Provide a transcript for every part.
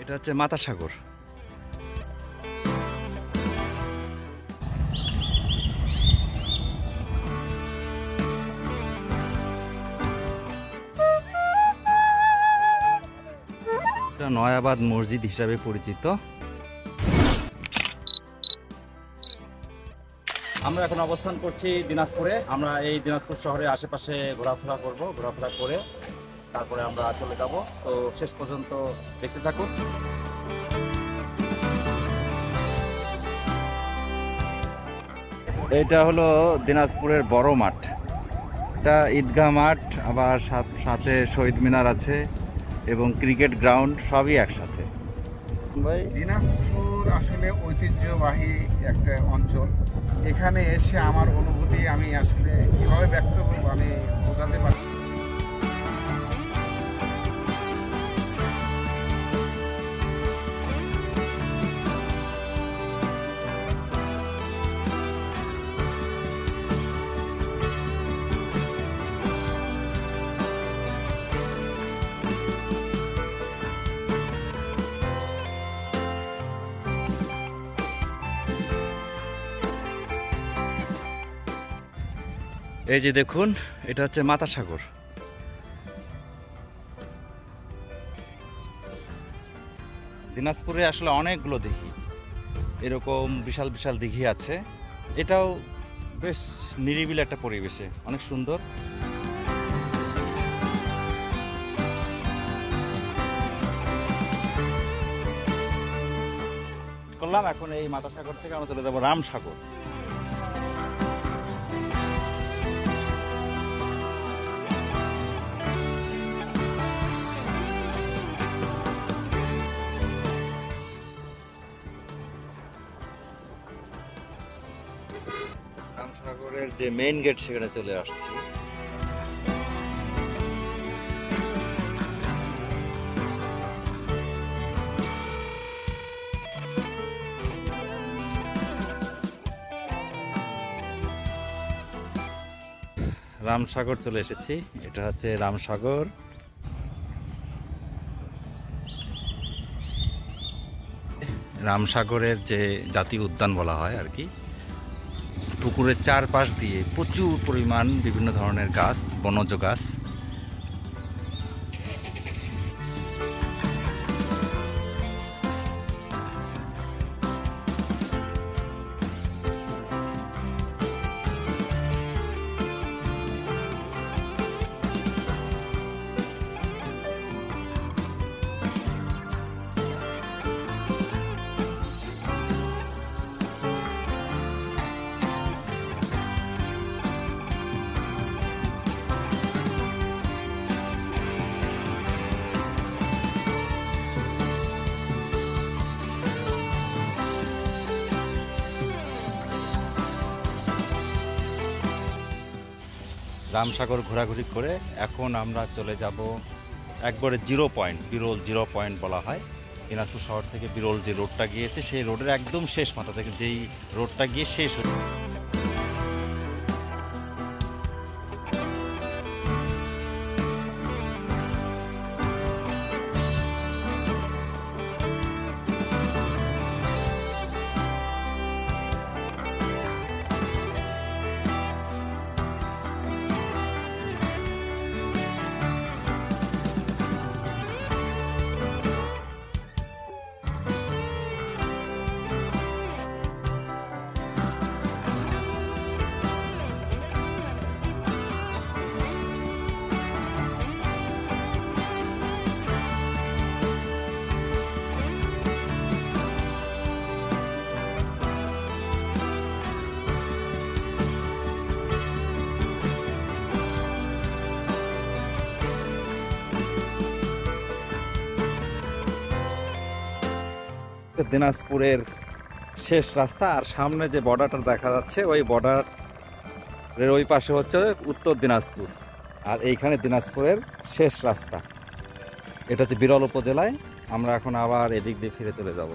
এটা হচ্ছে মাতা সাগর। এটা নয়াবাদ মসজিদ হিসাবে পরিচিত। আমরা এখন অবস্থান করছি দিনাজপুরে। আমরা এই দিনাজপুর শহরের আশেপাশে ঘোরাফেরা করব, ঘোরাফেরা করে তারপরে আমরা চলে যাব। তো শেষ পর্যন্ত দেখতে থাকুন। এটা হলো দিনাজপুরের বড় মাঠ। এটা ঈদগাহ মাঠ, আবার সাথে শহীদ মিনার আছে এবং ক্রিকেট গ্রাউন্ড, সবই একসাথে। দিনাজপুর আসলে ঐতিহ্যবাহী একটা অঞ্চল। এখানে এসে আমার অনুভূতি আমি আসলে কিভাবে ব্যক্ত করবো আমি বোঝাতে পারি। এই যে দেখুন, এটা হচ্ছে মাতা সাগর। দিনাজপুরে আসলে অনেকগুলো দিঘি, এরকম বিশাল বিশাল দিঘি আছে। এটাও বেশ নিরিবিলি একটা পরিবেশে, অনেক সুন্দর। করলাম এখন এই মাতা সাগর থেকে আমরা চলে যাবো রামসাগর। রামসাগরের যে মেইন গেট সেখানে চলে আসছি। রামসাগর চলে এসেছি। এটা হচ্ছে রামসাগর। রামসাগরের যে জাতীয় উদ্যান বলা হয় আর কি। পুকুরের চারপাশ দিয়ে প্রচুর পরিমাণ বিভিন্ন ধরনের গাছ, বনজ গাছ। রামসাগর ঘোরাঘুরি করে এখন আমরা চলে যাব একবারে জিরো পয়েন্ট, বিরল জিরো পয়েন্ট বলা হয়। দিনাজপুর শহর থেকে বিরল যে রোডটা গিয়েছে সেই রোডের একদম শেষ মাথা থেকে, যেই রোডটা গিয়ে শেষ হচ্ছে। দিনাজপুরের শেষ রাস্তা, আর সামনে যে বর্ডারটা দেখা যাচ্ছে ওই বর্ডারের ওই পাশে হচ্ছে উত্তর দিনাজপুর, আর এইখানে দিনাজপুরের শেষ রাস্তা। এটা হচ্ছে বিরল উপজেলায়। আমরা এখন আবার এদিক দিয়ে ফিরে চলে যাব।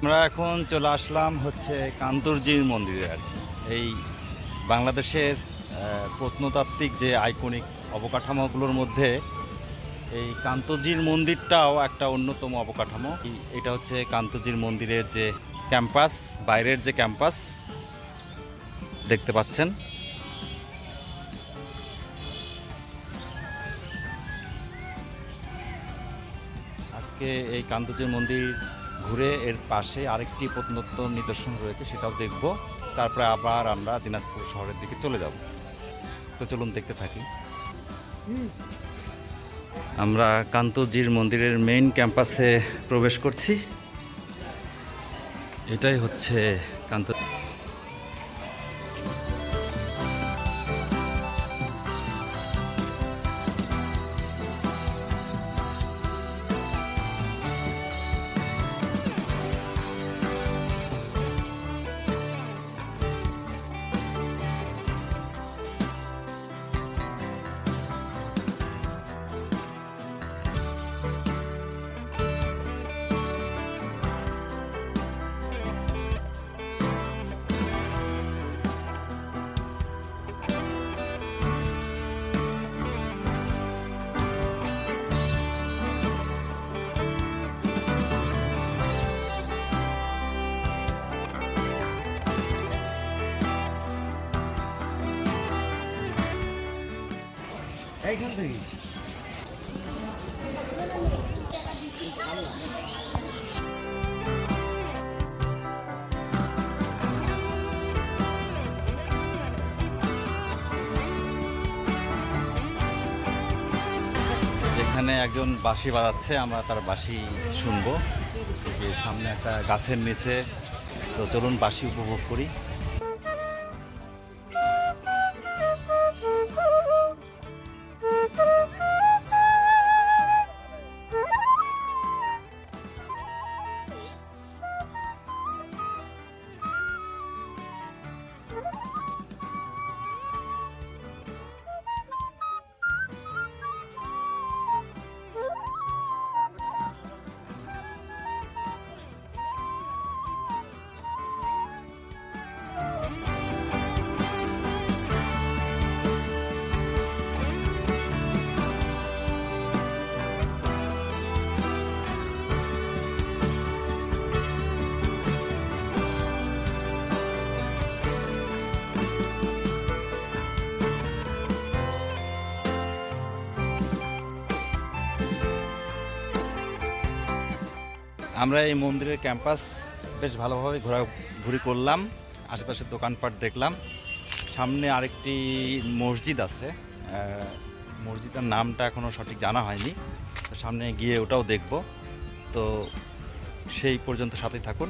আমরা এখন চলে আসলাম হচ্ছে কান্তজির মন্দিরে আর কি। এই বাংলাদেশের প্রত্নতাত্ত্বিক যে আইকনিক অবকাঠামোগুলোর মধ্যে এই কান্তজির মন্দিরটাও একটা অন্যতম অবকাঠামো। এটা হচ্ছে কান্তজির মন্দিরের যে ক্যাম্পাস, বাইরের যে ক্যাম্পাস দেখতে পাচ্ছেন। আজকে এই কান্তজির মন্দির ঘুরে এর পাশে আরেকটি প্রত্নতত্ত্ব নিদর্শন রয়েছে, সেটাও দেখব। তারপরে আবার আমরা দিনাজপুর শহরের দিকে চলে যাব। তো চলুন দেখতে থাকি। আমরা কান্তজির মন্দিরের মেইন ক্যাম্পাসে প্রবেশ করছি। এটাই হচ্ছে কান্ত। এইখান থেকে এখানে একজন বাঁশি বাজাচ্ছে, আমরা তার বাঁশি শুনবো। যে সামনে একটা গাছের নিচে, তো চলুন বাঁশি উপভোগ করি। আমরা এই মন্দিরের ক্যাম্পাস বেশ ভালোভাবে ঘোরাঘুরি করলাম, আশেপাশের দোকানপাট দেখলাম। সামনে আরেকটি মসজিদ আছে, মসজিদের নামটা এখনও সঠিক জানা হয়নি, তো সামনে গিয়ে ওটাও দেখব। তো সেই পর্যন্ত সাথেই থাকুন।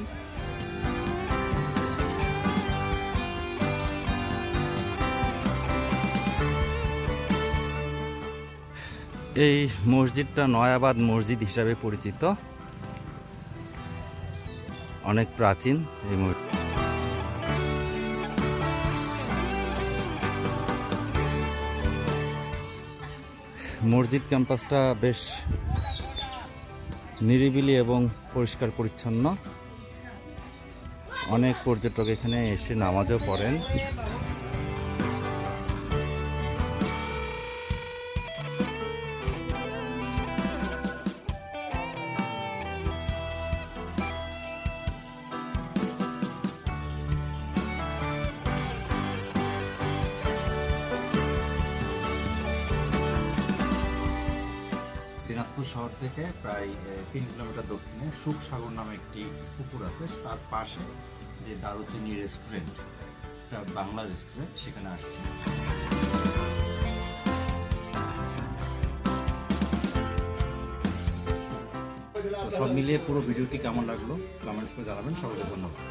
এই মসজিদটা নয়াবাদ মসজিদ হিসাবে পরিচিত, অনেক প্রাচীন এই মসজিদ ক্যাম্পাসটা বেশ নিরিবিলি এবং পরিষ্কার পরিচ্ছন্ন। অনেক পর্যটক এখানে এসে নামাজও পড়েন। দিনাজপুর শহর থেকে প্রায় 3 কিলোমিটার দক্ষিণে সুখসাগর নামে একটি পুকুর আছে, তার পাশে যে দারুচিনি রেস্টুরেন্ট, একটা বাংলা রেস্টুরেন্ট, সেখানে আসছি। সব মিলিয়ে পুরো ভিডিওটি কেমন লাগলো কমেন্টস করে জানাবেন। সকলকে ধন্যবাদ।